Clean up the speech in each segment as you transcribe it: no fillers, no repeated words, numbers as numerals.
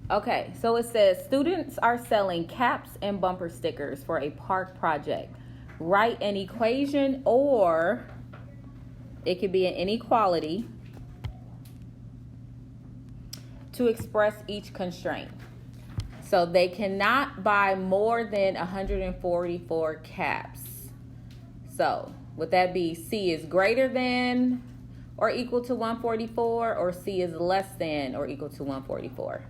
Okay, so it says students are selling caps and bumper stickers for a park project. Write an equation, or it could be an inequality, to express each constraint. So they cannot buy more than 144 caps. So would that be C is greater than or equal to 144, or C is less than or equal to 144?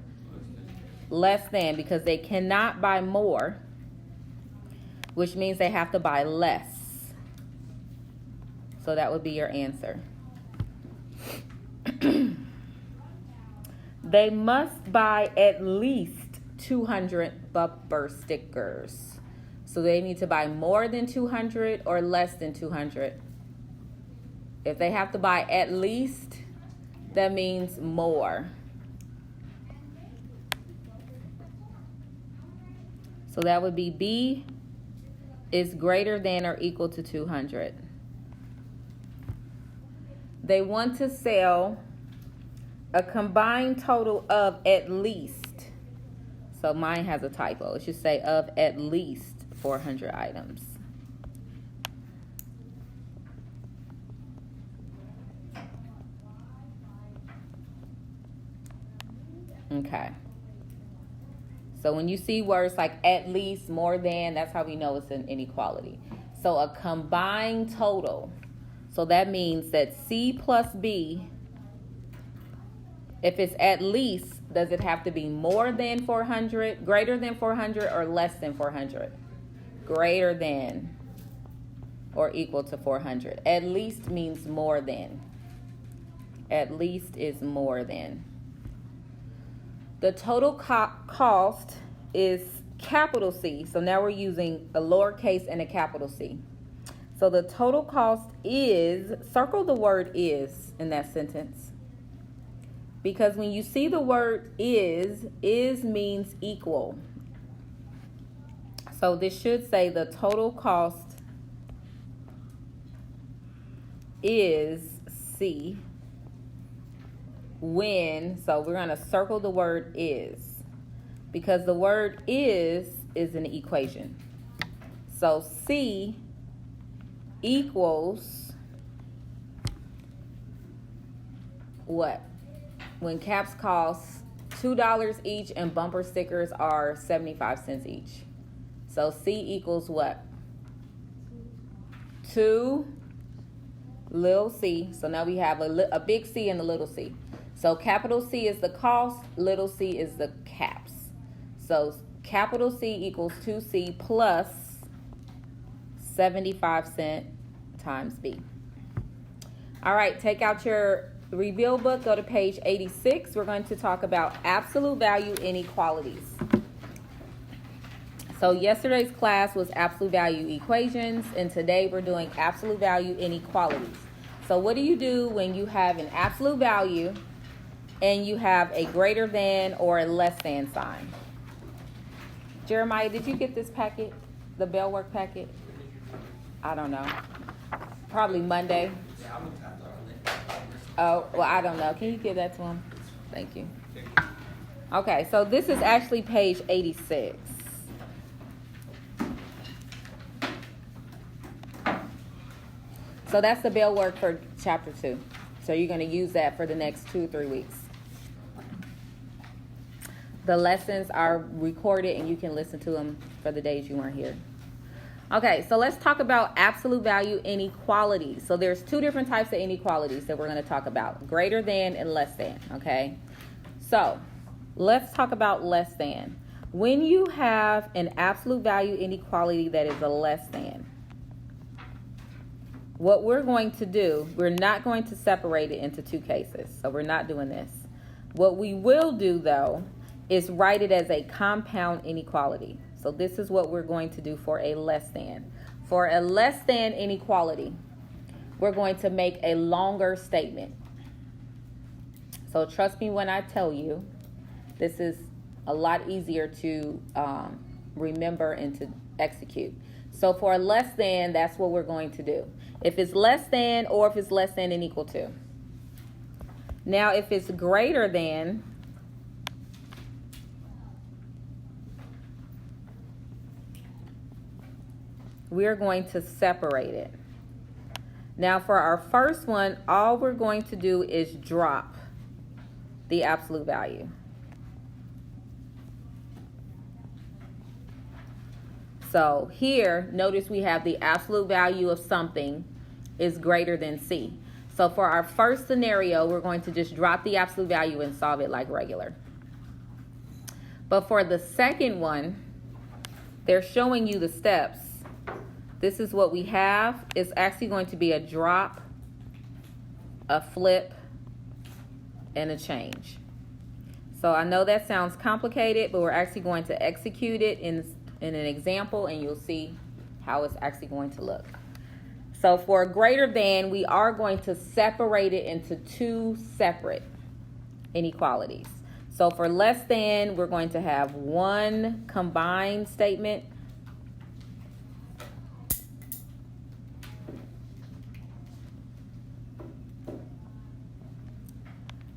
Less than, because they cannot buy more, which means they have to buy less. So that would be your answer. They must buy at least 200 bumper stickers. So they need to buy more than 200 or less than 200. If they have to buy at least, that means more. So that would be B is greater than or equal to 200. They want to sell a combined total of at least. So mine has a typo. It should say of at least 400 items. Okay. So when you see words like at least, more than, that's how we know it's an inequality. So a combined total. So that means that C plus B, if it's at least, does it have to be more than 400, greater than 400, or less than 400? Greater than or equal to 400. At least means more than. At least is more than. The total cost is capital C. So now we're using a lowercase and a capital C. So the total cost is, circle the word is in that sentence. Because when you see the word is means equal. So this should say the total cost is C. When, so we're going to circle the word is, because the word is an equation. So C equals what? When caps cost $2 each and bumper stickers are 75 cents each. So C equals what? 2 little c. So now we have a big C and a little c. So capital C is the cost, little c is the caps. So capital C equals 2C plus 75 cent times B. All right, take out your review book, go to page 86. We're going to talk about absolute value inequalities. So yesterday's class was absolute value equations, and today we're doing absolute value inequalities. So what do you do when you have an absolute value and you have a greater than or a less than sign? Jeremiah, did you get this packet, the bell work packet? I don't know. Probably Monday. Oh, well, I don't know. Can you give that to him? Thank you. Okay, so this is actually page 86. So that's the bell work for chapter 2. So you're going to use that for the next 2 or 3 weeks. The lessons are recorded and you can listen to them for the days you weren't here. Okay, so let's talk about absolute value inequalities. So there's 2 different types of inequalities that we're going to talk about. Greater than and less than, okay? So let's talk about less than. When you have an absolute value inequality that is a less than, what we're going to do, we're not going to separate it into 2 cases. So we're not doing this. What we will do, though, is write it as a compound inequality. So this is what we're going to do for a less than. For a less than inequality, we're going to make a longer statement. So trust me when I tell you, this is a lot easier to remember and to execute. So for a less than, that's what we're going to do. If it's less than or if it's less than and equal to. 2. Now, if it's greater than, then we're going to use a longer statement. So trust me when I tell you, this is a lot easier to remember and to execute. So for a less than, that's what we're going to do. If it's less than or if it's less than and equal to. Now, if it's greater than, we're going to separate it. Now for our first one, all we're going to do is drop the absolute value. So here, notice we have the absolute value of something is greater than C. So for our first scenario, we're going to just drop the absolute value and solve it like regular. But for the second one, they're showing you the steps. This is what we have. It's actually going to be a drop, a flip, and a change. So I know that sounds complicated, but we're actually going to execute it in an example, and you'll see how it's actually going to look. So for greater than, we are going to separate it into two separate inequalities. So for less than, we're going to have one combined statement.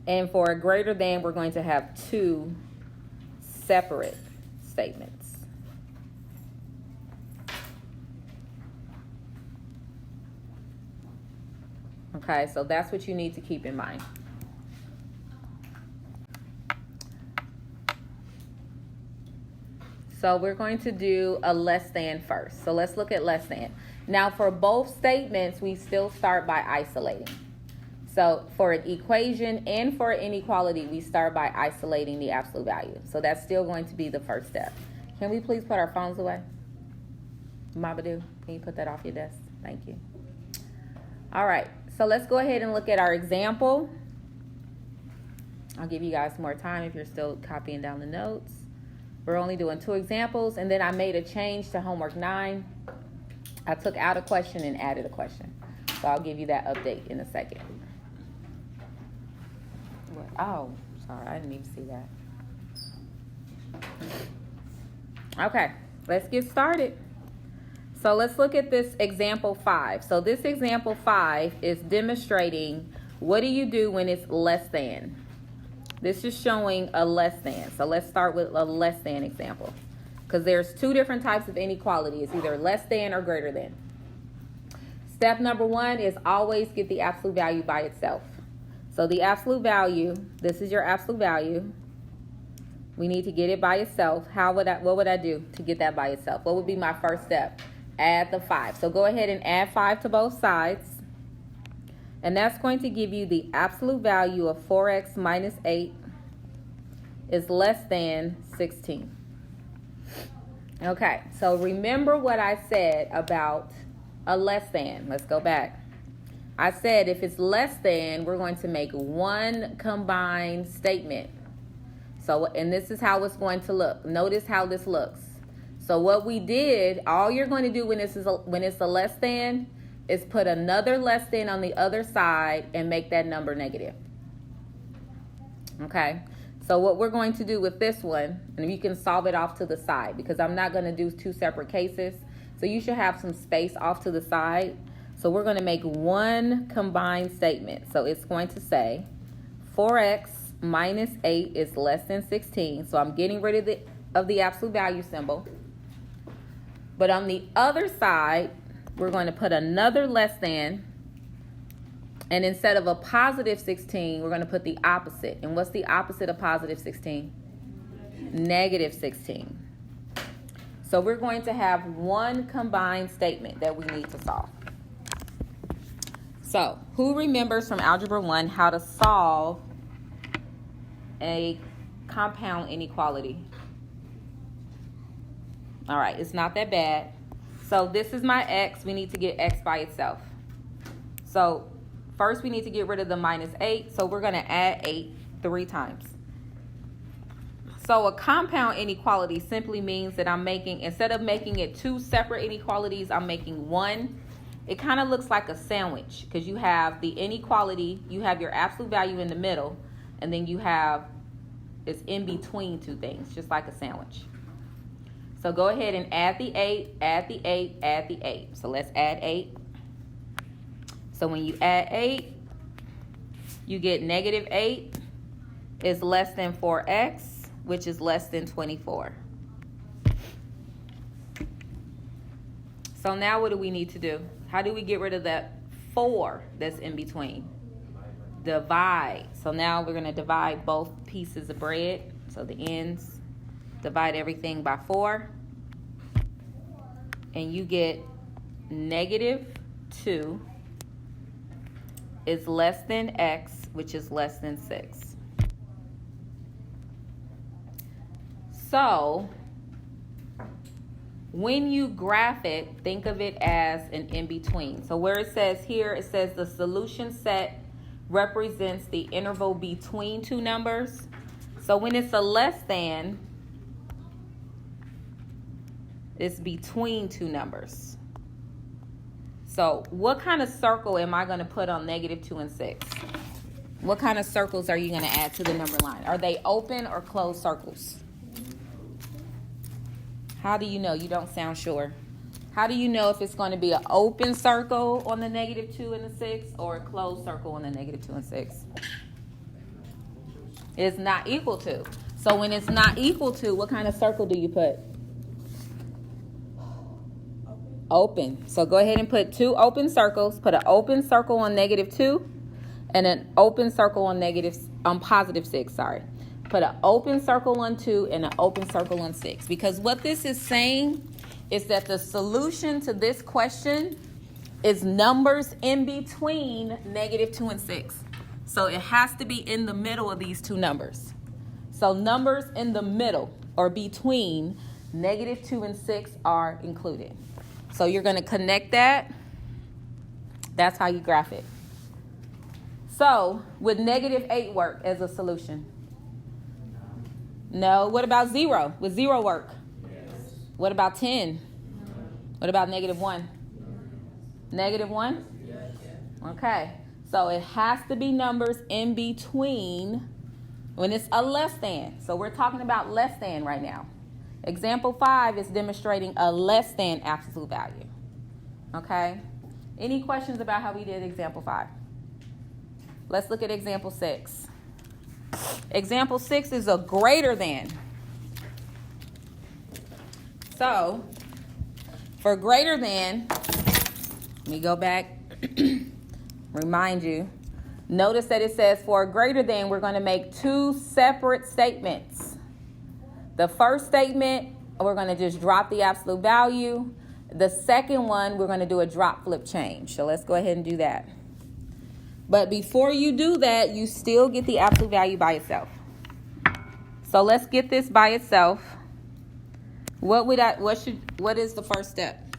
And for a greater than, we're going to have two separate statements. Okay, so that's what you need to keep in mind. So we're going to do a less than first. So let's look at less than. Now for both statements, we still start by isolating. So for an equation and for an inequality, we start by isolating the absolute value. So that's still going to be the first step. Can we please put our phones away? Mabadoo, can you put that off your desk? Thank you. All right, so let's go ahead and look at our example. I'll give you guys more time if you're still copying down the notes. We're only doing 2 examples, and then I made a change to homework 9. I took out a question and added a question. So I'll give you that update in a second. What? Oh, sorry, I didn't even see that. Okay, let's get started. So let's look at this example 5. So this example 5 is demonstrating what do you do when it's less than. This is showing a less than. So let's start with a less than example. Because there's 2 different types of inequality. It's either less than or greater than. Step number 1 is always get the absolute value by itself. So the absolute value, this is your absolute value. We need to get it by itself. What would I do to get that by itself? What would be my first step? Add the 5. So go ahead and add 5 to both sides. And that's going to give you the absolute value of 4x minus 8 is less than 16. Okay, so remember what I said about a less than. Let's go back. I said if it's less than, we're going to make one combined statement. So, and this is how it's going to look. Notice how this looks. So what we did, all you're going to do when it's a less than is put another less than on the other side and make that number negative. Okay, so what we're going to do with this one, and you can solve it off to the side because I'm not going to do 2 separate cases. So you should have some space off to the side. So we're going to make one combined statement. So it's going to say 4x minus 8 is less than 16. So I'm getting rid of the absolute value symbol. But on the other side, we're going to put another less than, and instead of a positive 16, we're going to put the opposite. And what's the opposite of positive 16? Negative 16. So we're going to have one combined statement that we need to solve. So who remembers from Algebra 1 how to solve a compound inequality? All right, it's not that bad. So this is my x. We need to get x by itself. So first we need to get rid of the minus 8. So we're going to add 8 3 times. So a compound inequality simply means that I'm making, instead of making it 2 separate inequalities, I'm making one. It kind of looks like a sandwich because you have the inequality, you have your absolute value in the middle, and then you have, it's in between 2 things, just like a sandwich. So go ahead and add the 8, add the 8, add the 8. So let's add 8. So when you add 8, you get negative 8 is less than 4x, which is less than 24. So now what do we need to do? How do we get rid of that 4 that's in between? Divide. So now we're going to divide both pieces of bread. So the ends, divide everything by 4. And you get -2 is less than x, which is less than 6. So when you graph it, think of it as an in-between. So where it says here, it says the solution set represents the interval between two numbers. So when it's a less than, it's between two numbers. So what kind of circle am I going to put on -2 and 6? What kind of circles are you going to add to the number line? Are they open or closed circles? How do you know? You don't sound sure. How do you know if it's going to be an open circle on the -2 and the 6 or a closed circle on the -2 and 6? It's not equal to. So when it's not equal to, what kind of circle do you put? Open. So go ahead and put 2 open circles. Put an open circle on -2 and an open circle on +6. Sorry. Put an open circle on 2 and an open circle on 6. Because what this is saying is that the solution to this question is numbers in between -2 and 6. So it has to be in the middle of these two numbers. So numbers in the middle or between -2 and 6 are included. So you're going to connect that. That's how you graph it. So would -8 work as a solution? No. What about 0? Would 0 work? Yes. What about 10? What about -1? -1? Yes. Okay. So it has to be numbers in between when it's a less than. So we're talking about less than right now. Example 5 is demonstrating a less than absolute value. Okay? Any questions about how we did example 5? Let's look at example 6. Example 6 is a greater than. So, for greater than, let me go back, remind you. Notice that it says for a greater than, we're going to make 2 separate statements. The first statement, we're going to just drop the absolute value. The second one, we're going to do a drop flip change. So let's go ahead and do that. But before you do that, you still get the absolute value by itself. So let's get this by itself. What is the first step?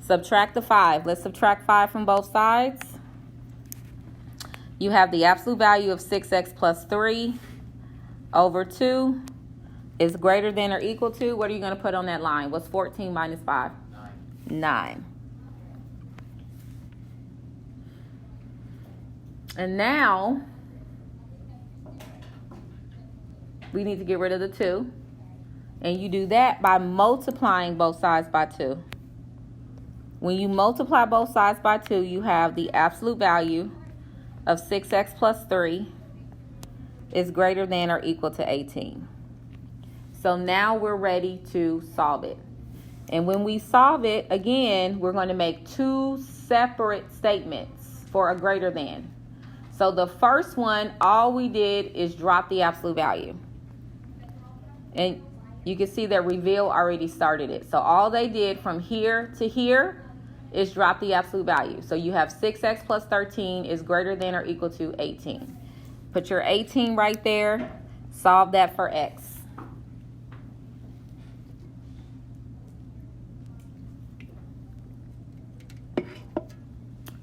Subtract the 5. Let's subtract 5 from both sides. You have the absolute value of 6x plus 3 over 2 is greater than or equal to. What are you going to put on that line? What's 14 minus 5? 9. And now, we need to get rid of the 2. And you do that by multiplying both sides by 2. When you multiply both sides by 2, you have the absolute value of 6x plus 3 is greater than or equal to 18. So now we're ready to solve it. And when we solve it, again, we're going to make 2 separate statements for a greater than. So the first one, all we did is drop the absolute value. And you can see that reveal already started it. So all they did from here to here is drop the absolute value. So you have 6x plus 13 is greater than or equal to 18. Put your 18 right there. Solve that for x.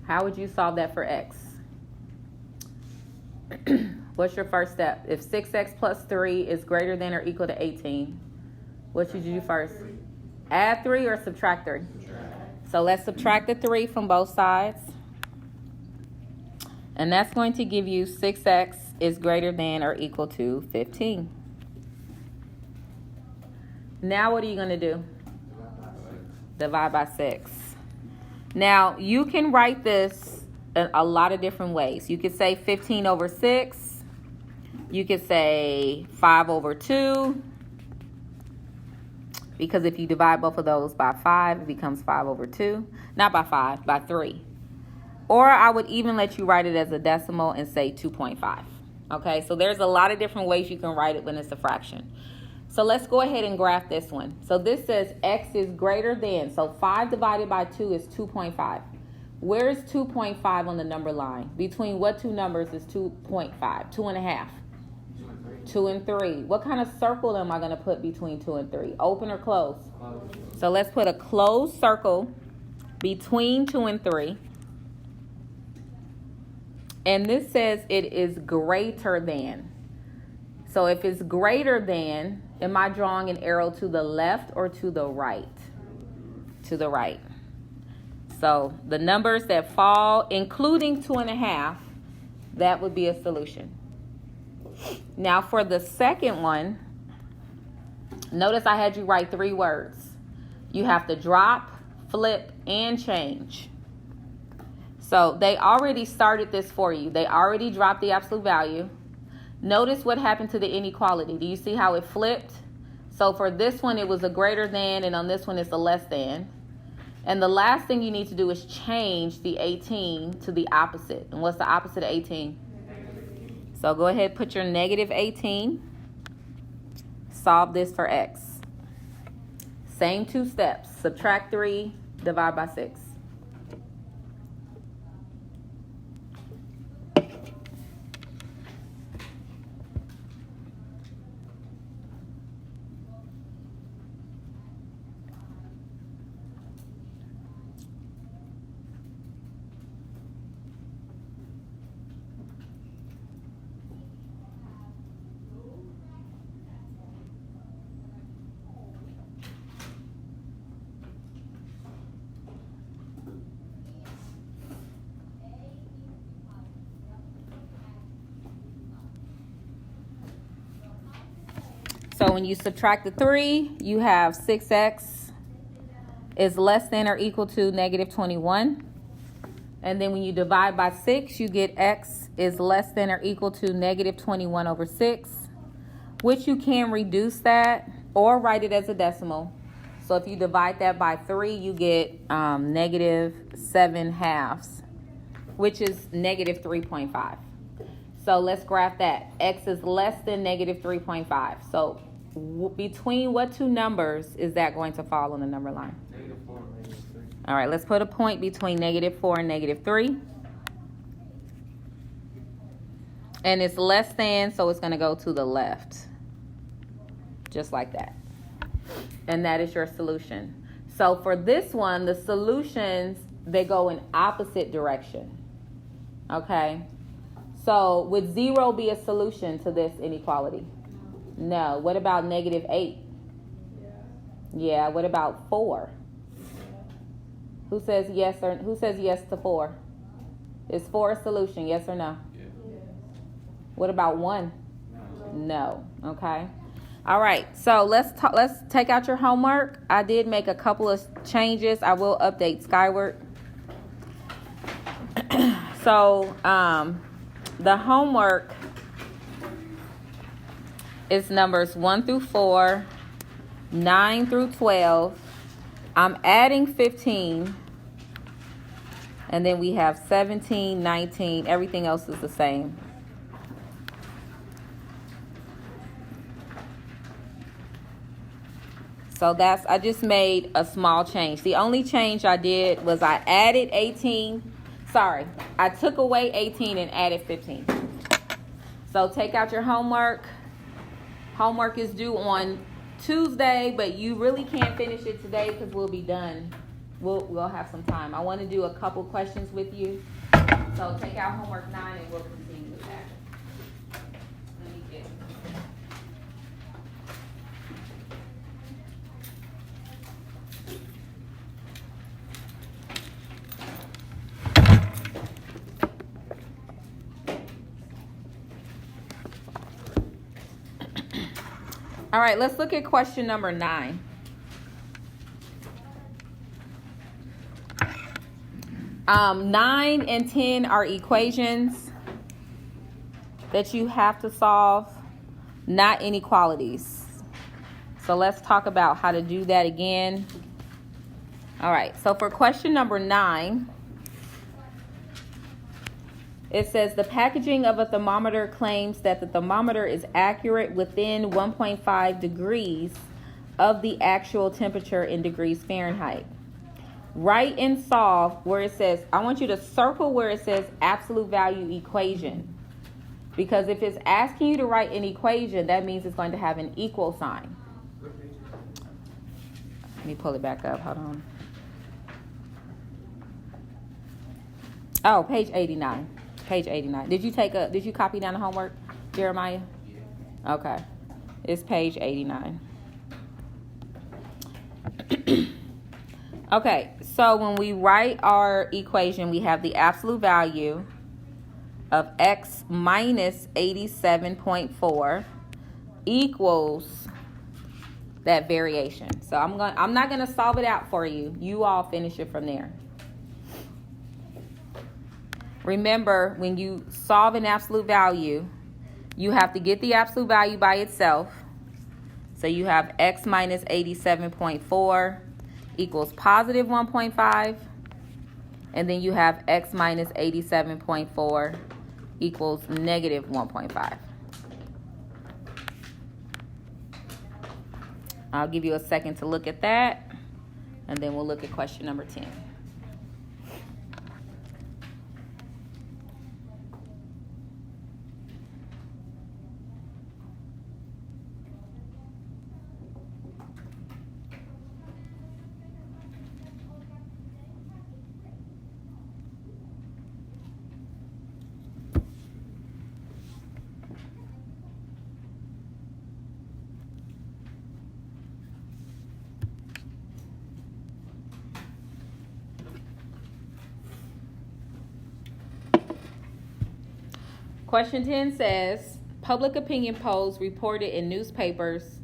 How would you solve that for x? What's your first step? If 6x plus 3 is greater than or equal to 18, what should you do first? Add 3 or subtract 3? So let's subtract the 3 from both sides. And that's going to give you 6x is greater than or equal to 15. Now what are you going to do? Divide by 6. Now you can write this in a lot of different ways. You could say 15 over 6. You could say 5 over 2. because if you divide both of those by 5, it becomes 5 over 2. Not by 5, by 3. Or I would even let you write it as a decimal and say 2.5. Okay, so there's a lot of different ways you can write it when it's a fraction. So let's go ahead and graph this one. So this says x is greater than. So 5 divided by 2 is 2.5. Where is 2.5 on the number line? Between what two numbers is 2.5? 2.5. 2 and 3. What kind of circle am I going to put between 2 and 3? Open or close? Close. So let's put a closed circle between 2 and 3. And this says it is greater than. So if it's greater than, am I drawing an arrow to the left or to the right? To the right. So the numbers that fall, including 2.5, that would be a solution. Now for the second one, notice I had you write 3 words. You have to drop, flip, and change. So they already started this for you. They already dropped the absolute value. Notice what happened to the inequality. Do you see how it flipped? So for this one, it was a greater than, and on this one, it's a less than. And the last thing you need to do is change the 18 to the opposite. And what's the opposite of 18? So go ahead, put your negative 18. Solve this for x. Same 2 steps. Subtract 3, divide by 6. So when you subtract the 3, you have 6x is less than or equal to negative 21. And then when you divide by 6, you get x is less than or equal to negative 21 over 6, which you can reduce that or write it as a decimal. So if you divide that by 3, you get negative 7/2, which is negative 3.5. So let's graph that. X is less than negative 3.5. So between what two numbers is that going to fall on the number line? Negative 4 and negative 3. All right, let's put a point between negative 4 and negative 3. And it's less than, so it's going to go to the left. Just like that. And that is your solution. So for this one, the solutions, they go in opposite direction. Okay? So would 0 be a solution to this inequality? No. What about negative 8? Yeah. What about 4? Who says yes to 4? Is 4 a solution? Yes or no? Yeah. What about 1? No. Okay. All right. So let's take out your homework. I did make a couple of changes. I will update Skyward. So the homework is numbers 1 through 4, 9 through 12. I'm adding 15. And then we have 17, 19. Everything else is the same. So I just made a small change. The only change I did was I added 18. Sorry, I took away 18 and added 15. So take out your homework. Homework is due on Tuesday, but you really can't finish it today because we'll be done. We'll have some time. I want to do a couple questions with you. So take out homework 9 and we'll continue with that. Let me get All right, let's look at question number 9. Nine and 10 are equations that you have to solve, not inequalities. So let's talk about how to do that again. All right, so for question number 9, it says the packaging of a thermometer claims that the thermometer is accurate within 1.5 degrees of the actual temperature in degrees Fahrenheit. Write and solve where it says, I want you to circle where it says absolute value equation. Because if it's asking you to write an equation, that means it's going to have an equal sign. Let me pull it back up. Hold on. Oh, page 89. Page 89. Did you copy down the homework, Jeremiah? Yeah. Okay. It's page 89. Okay, so when we write our equation, we have the absolute value of x minus 87.4 equals that variation. So I'm not going to solve it out for you. You all finish it from there. Remember, when you solve an absolute value, you have to get the absolute value by itself. So you have x minus 87.4 equals positive 1.5. And then you have x minus 87.4 equals negative 1.5. I'll give you a second to look at that, and then we'll look at question number 10. Question 10 says, public opinion polls reported in newspapers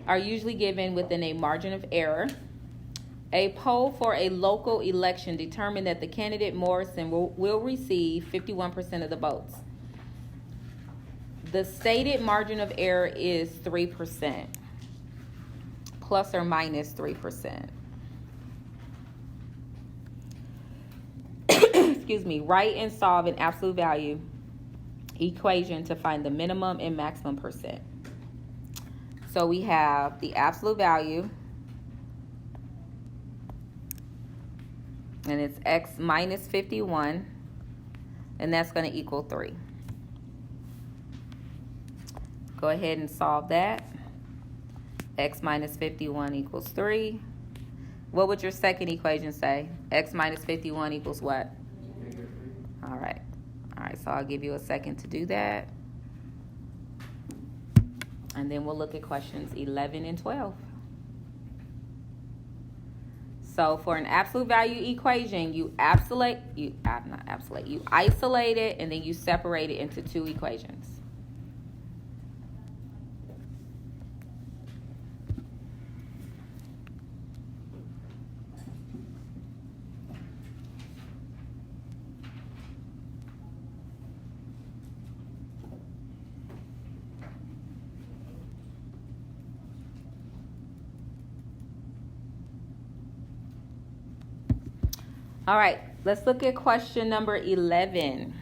are usually given within a margin of error. A poll for a local election determined that the candidate Morrison will receive 51% of the votes. The stated margin of error is 3%, plus or minus 3%. Excuse me. Write and solve an absolute value equation to find the minimum and maximum percent. So we have the absolute value, and it's x minus 51, and that's going to equal 3. Go ahead and solve that. X minus 51 equals 3. What would your second equation say? X minus 51 equals what? All right. All right, so I'll give you a second to do that. And then we'll look at questions 11 and 12. So for an absolute value equation, you isolate it, and then you separate it into two equations. All right, let's look at question number 11.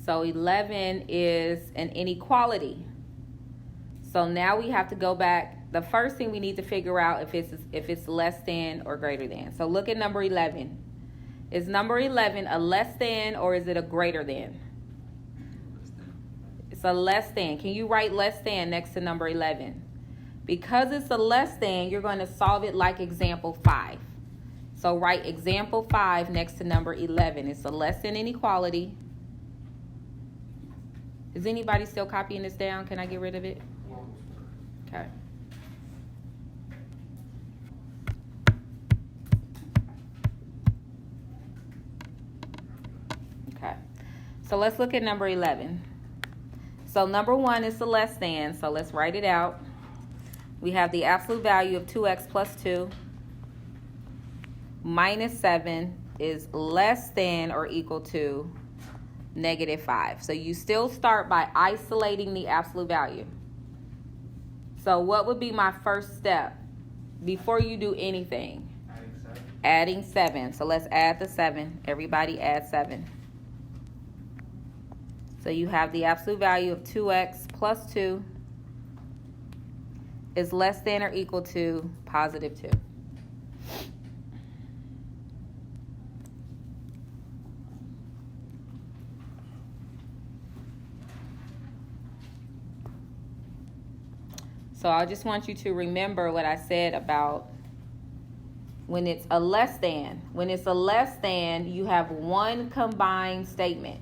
So 11 is an inequality. So now we have to go back. The first thing we need to figure out if it's less than or greater than. So look at number 11. Is number 11 a less than or is it a greater than? It's a less than. Can you write less than next to number 11? Because it's a less than, you're going to solve it like example 5. So write example 5 next to number 11. It's a less than inequality. Is anybody still copying this down? Can I get rid of it? Okay. So let's look at number 11. So number 1 is the less than, so let's write it out. We have the absolute value of 2x plus 2 minus 7 is less than or equal to negative 5. So you still start by isolating the absolute value. So what would be my first step before you do anything? Adding 7. So let's add the 7. Everybody add 7. So you have the absolute value of 2x plus 2 is less than or equal to positive 2. So I just want you to remember what I said about when it's a less than. When it's a less than, you have one combined statement.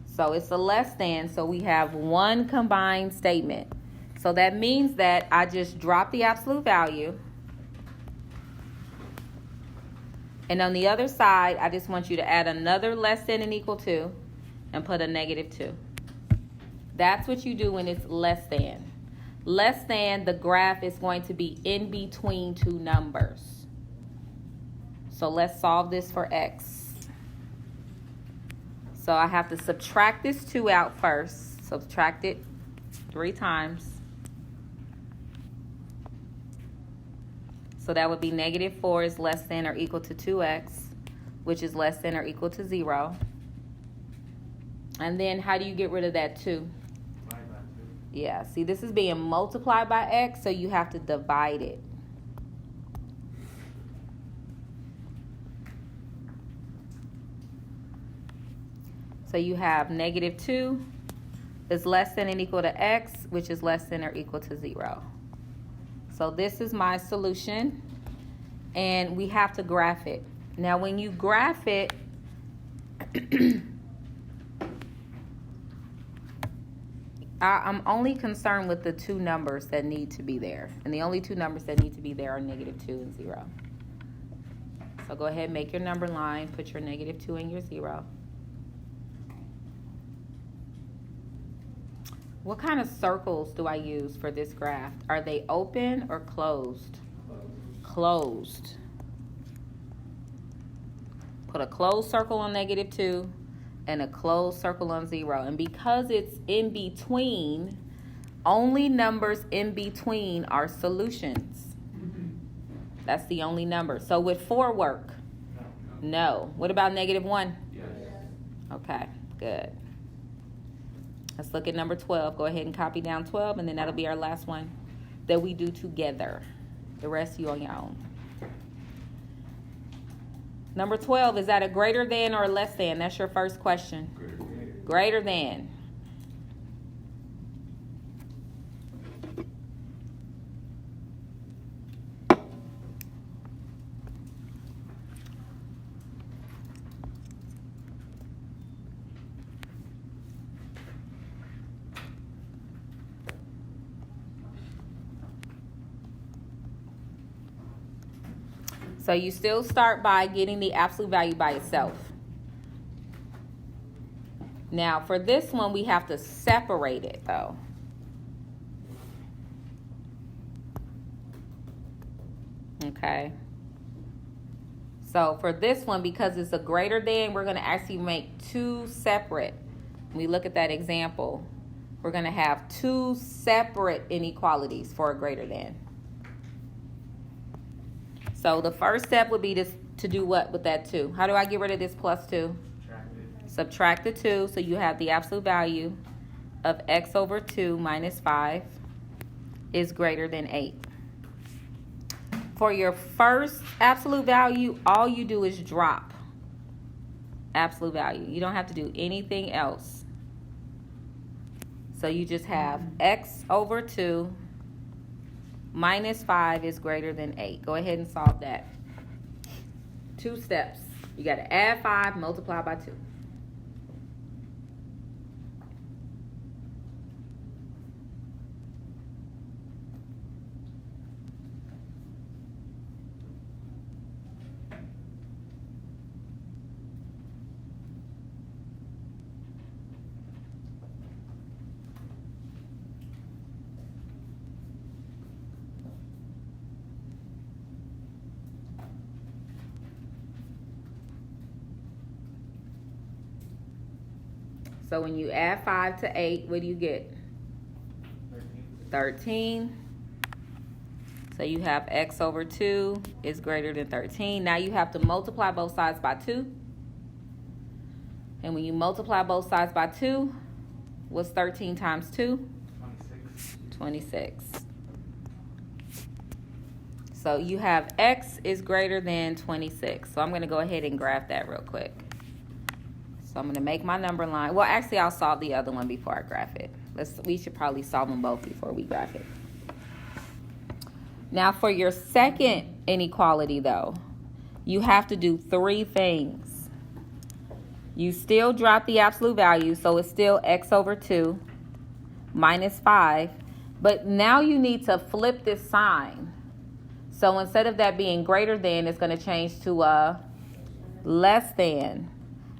So it's a less than, so we have one combined statement. So that means that I just drop the absolute value. And on the other side, I just want you to add another less than and equal to and put a negative 2. That's what you do when it's less than. Less than, the graph is going to be in between two numbers. So let's solve this for x. So I have to subtract this 2 out first. Subtract it 3 times. So that would be negative 4 is less than or equal to 2x, which is less than or equal to 0. And then how do you get rid of that 2? Yeah, see, this is being multiplied by x, so you have to divide it. So you have negative 2 is less than and equal to x, which is less than or equal to 0. So this is my solution, and we have to graph it. Now, when you graph it, I'm only concerned with the 2 numbers that need to be there. And the only 2 numbers that need to be there are negative 2 and 0. So go ahead and make your number line. Put your negative 2 and your 0. What kind of circles do I use for this graph? Are they open or closed? Closed. Put a closed circle on negative 2 and a closed circle on 0. And because it's in between, only numbers in between are solutions. That's the only number. So would 4 work? No. What about negative 1? Yes. Okay, good. Let's look at number 12. Go ahead and copy down 12, and then that'll be our last one that we do together. The rest you on your own. Number 12, is that a greater than or a less than? That's your first question. Greater than. So you still start by getting the absolute value by itself. Now for this one, we have to separate it though. Okay. So for this one, because it's a greater than, we're going to actually make 2 separate. When we look at that example, we're going to have 2 separate inequalities for a greater than. So the first step would be to do what with that 2? How do I get rid of this plus 2? Subtract the 2, so you have the absolute value of x over 2 minus 5 is greater than 8. For your first absolute value, all you do is drop absolute value. You don't have to do anything else. So you just have x over 2 minus 5 is greater than 8. Go ahead and solve that. 2 steps. You got to add 5, multiply by 2. So when you add 5 to 8, what do you get? 13. So you have x over 2 is greater than 13. Now you have to multiply both sides by 2. And when you multiply both sides by 2, what's 13 times 2? 26. So you have x is greater than 26. So I'm going to go ahead and graph that real quick. So I'm going to make my number line. Well, actually, I'll solve the other one before I graph it. We should probably solve them both before we graph it. Now, for your second inequality, though, you have to do 3 things. You still drop the absolute value, so it's still x over 2 minus 5. But now you need to flip this sign. So instead of that being greater than, it's going to change to less than.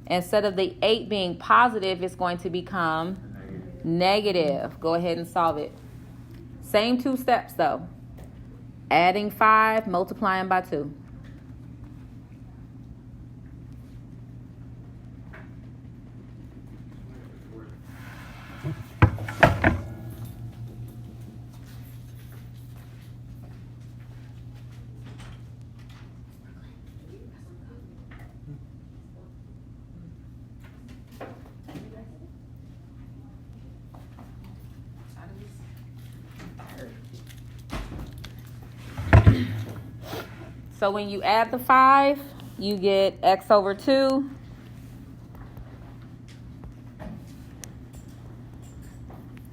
Instead of the 8 being positive, it's going to become negative. Go ahead and solve it. Same 2 steps, though. Adding 5, multiplying by 2. So when you add the 5, you get x over 2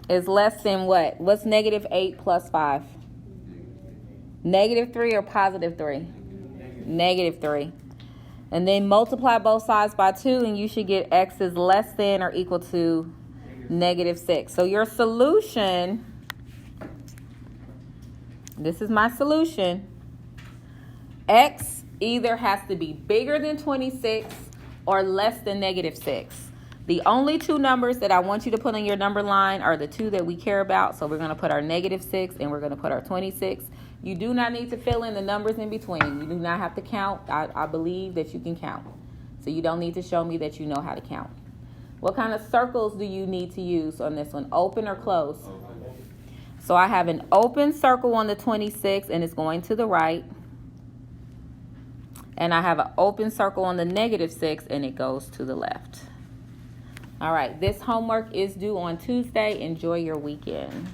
is less than what? What's negative 8 plus 5? Negative 3 or positive 3? Negative 3. And then multiply both sides by 2, and you should get x is less than or equal to negative 6. So your solution, this is my solution. X either has to be bigger than 26 or less than negative 6. The only 2 numbers that I want you to put on your number line are the 2 that we care about. So we're going to put our negative 6 and we're going to put our 26. You do not need to fill in the numbers in between. You do not have to count. I believe that you can count. So you don't need to show me that you know how to count. What kind of circles do you need to use on this one? Open or close? So I have an open circle on the 26 and it's going to the right. And I have an open circle on the negative 6 and it goes to the left. All right, this homework is due on Tuesday. Enjoy your weekend.